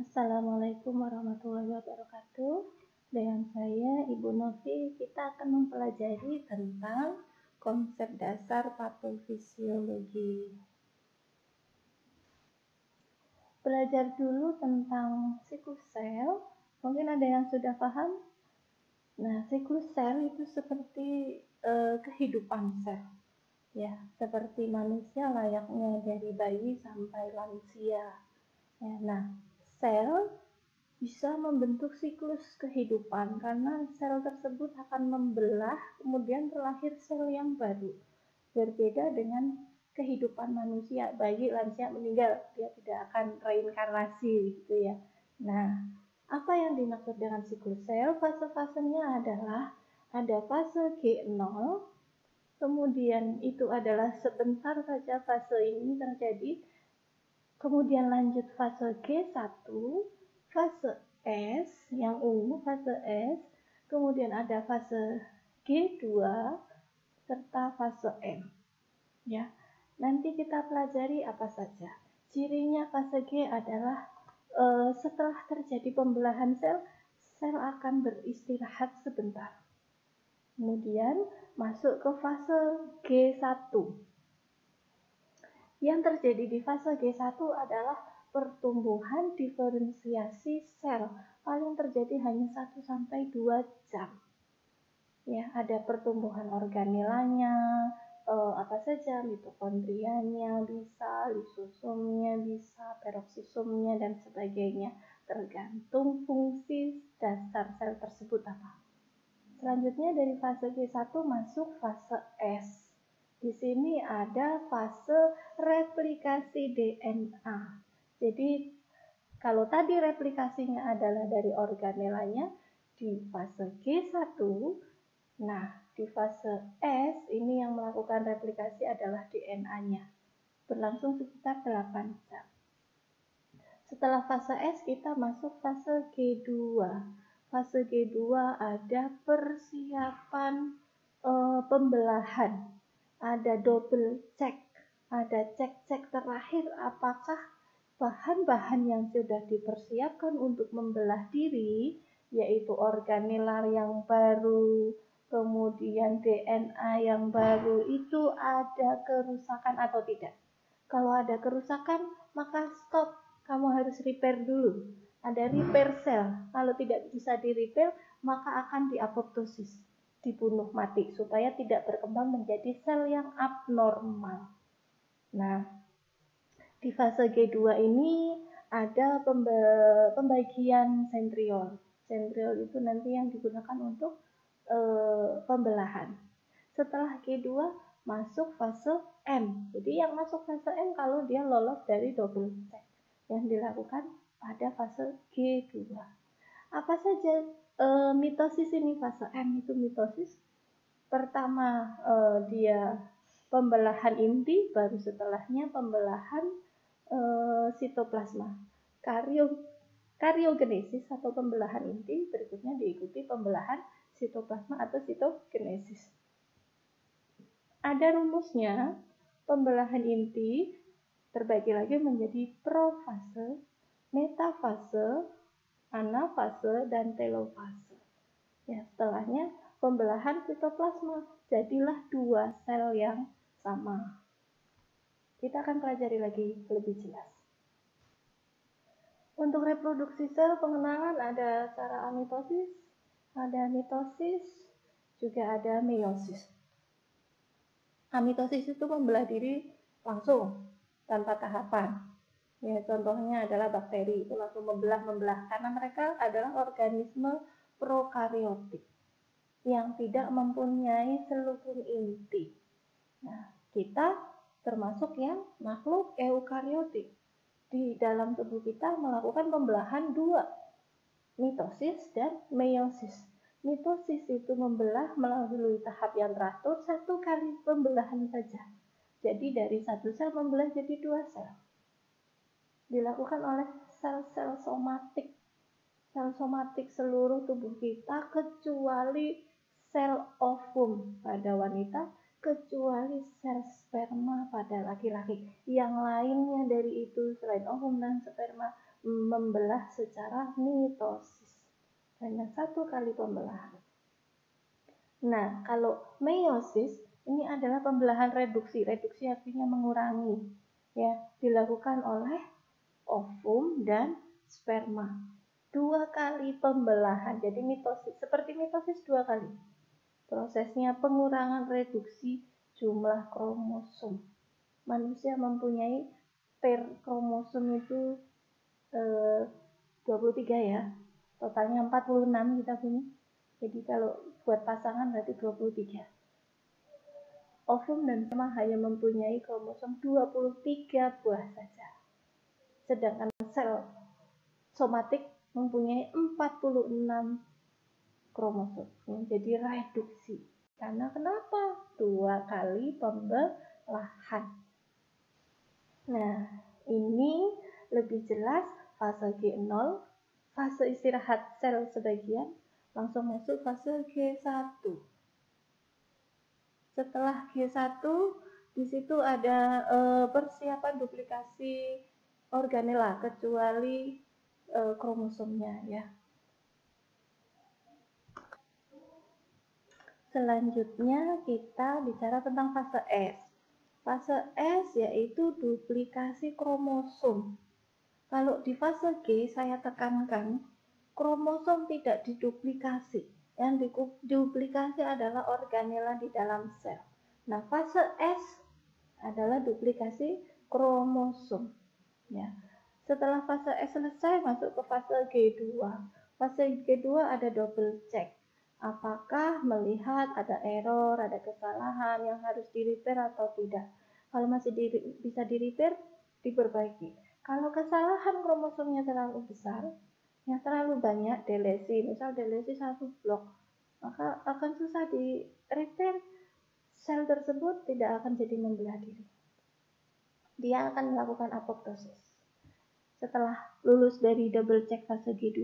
Assalamualaikum warahmatullahi wabarakatuh. Dengan saya Ibu Novi, kita akan mempelajari tentang konsep dasar patofisiologi. Belajar dulu tentang siklus sel. Mungkin ada yang sudah paham? Nah, siklus sel itu seperti kehidupan sel. Ya, seperti manusia layaknya dari bayi sampai lansia. Ya, nah, sel bisa membentuk siklus kehidupan karena sel tersebut akan membelah, kemudian terlahir sel yang baru. Berbeda dengan kehidupan manusia, bayi, lansia, meninggal, dia tidak akan reinkarnasi gitu ya. Nah, apa yang dimaksud dengan siklus sel? Fase-fasenya adalah ada fase G0, kemudian itu adalah sebentar saja fase ini terjadi, kemudian lanjut fase G1, fase S yang ungu, fase S, kemudian ada fase G2 serta fase M. Ya, nanti kita pelajari apa saja. Cirinya fase G adalah setelah terjadi pembelahan sel, sel akan beristirahat sebentar. Kemudian masuk ke fase G1. Yang terjadi di fase G1 adalah pertumbuhan diferensiasi sel. Paling terjadi hanya 1-2 jam. Ya, ada pertumbuhan organelanya, apa saja, mitokondrianya bisa, lisosomnya bisa, peroksisomnya dan sebagainya, tergantung fungsi dasar sel tersebut apa. Selanjutnya dari fase G1 masuk fase S. Di sini ada fase replikasi DNA. Jadi kalau tadi replikasinya adalah dari organelanya, di fase G1, nah di fase S ini yang melakukan replikasi adalah DNA-nya. Berlangsung sekitar 8 jam. Setelah fase S kita masuk fase G2. Fase G2 ada persiapan pembelahan. Ada double check, ada cek-cek terakhir apakah bahan-bahan yang sudah dipersiapkan untuk membelah diri, yaitu organelar yang baru, kemudian DNA yang baru, itu ada kerusakan atau tidak. Kalau ada kerusakan, maka stop, kamu harus repair dulu. Ada repair sel, kalau tidak bisa di repair, maka akan diapoptosis, dibunuh mati supaya tidak berkembang menjadi sel yang abnormal. Nah, di fase G2 ini ada pembagian sentriol. Sentriol itu nanti yang digunakan untuk pembelahan. Setelah G2 masuk fase M. Jadi yang masuk fase M kalau dia lolos dari double check yang dilakukan pada fase G2. Apa saja mitosis ini? Fase M itu mitosis. Pertama dia pembelahan inti, baru setelahnya pembelahan sitoplasma. Kariogenesis atau pembelahan inti, berikutnya diikuti pembelahan sitoplasma atau sitogenesis. Ada rumusnya, pembelahan inti terbagi lagi menjadi profase, metafase, anafase, dan telofase. Ya, setelahnya pembelahan sitoplasma, jadilah 2 sel yang sama. Kita akan pelajari lagi lebih jelas. Untuk reproduksi sel, pengenalan ada cara amitosis, ada mitosis, juga ada meiosis. Amitosis itu membelah diri langsung, tanpa tahapan. Ya, contohnya adalah bakteri, itu langsung membelah, karena mereka adalah organisme prokariotik yang tidak mempunyai selubung inti. Nah, kita termasuk yang makhluk eukariotik. Di dalam tubuh kita melakukan pembelahan 2, mitosis dan meiosis. Mitosis itu membelah melalui tahap yang teratur, 1 kali pembelahan saja. Jadi dari 1 sel membelah jadi 2 sel. Dilakukan oleh sel-sel somatik. Sel somatik seluruh tubuh kita kecuali sel ovum pada wanita, kecuali sel sperma pada laki-laki. Yang lainnya dari itu selain ovum dan sperma membelah secara mitosis. Hanya satu kali pembelahan. Nah, kalau meiosis ini adalah pembelahan reduksi. Reduksi artinya mengurangi. Ya, dilakukan oleh ovum dan sperma. 2 kali pembelahan. Jadi mitosis, seperti mitosis 2 kali. Prosesnya pengurangan reduksi jumlah kromosom. Manusia mempunyai per kromosom itu 23 ya. Totalnya 46 kita punya. Jadi kalau buat pasangan berarti 23. Ovum dan sperma hanya mempunyai kromosom 23 buah saja. Sedangkan sel somatik mempunyai 46 kromosom. Jadi reduksi. Karena kenapa? 2 kali pembelahan. Nah, ini lebih jelas fase G0, fase istirahat sel sebagian, langsung masuk fase G1. Setelah G1, di situ ada persiapan duplikasi organela kecuali kromosomnya ya. Selanjutnya kita bicara tentang fase S. Fase S yaitu duplikasi kromosom. Kalau di fase G saya tekankan kromosom tidak diduplikasi. Yang diduplikasi adalah organela di dalam sel. Nah, fase S adalah duplikasi kromosom. Ya. Setelah fase S selesai, masuk ke fase G2. Fase G2 ada double check. Apakah melihat ada error, ada kesalahan yang harus di-repair atau tidak. Kalau masih bisa di-repair, diperbaiki. Kalau kesalahan kromosomnya terlalu besar, yang terlalu banyak delesi, misal delesi 1 blok, maka akan susah di repair. Sel tersebut tidak akan jadi membelah diri. Dia akan melakukan apoptosis. Setelah lulus dari double check fase G2,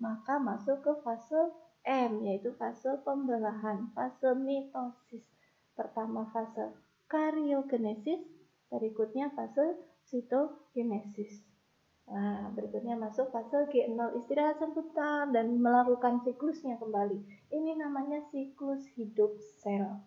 maka masuk ke fase M, yaitu fase pembelahan, fase mitosis. Pertama fase karyogenesis, berikutnya fase sitogenesis. Nah, berikutnya masuk fase G0, istirahat sebentar dan melakukan siklusnya kembali. Ini namanya siklus hidup sel.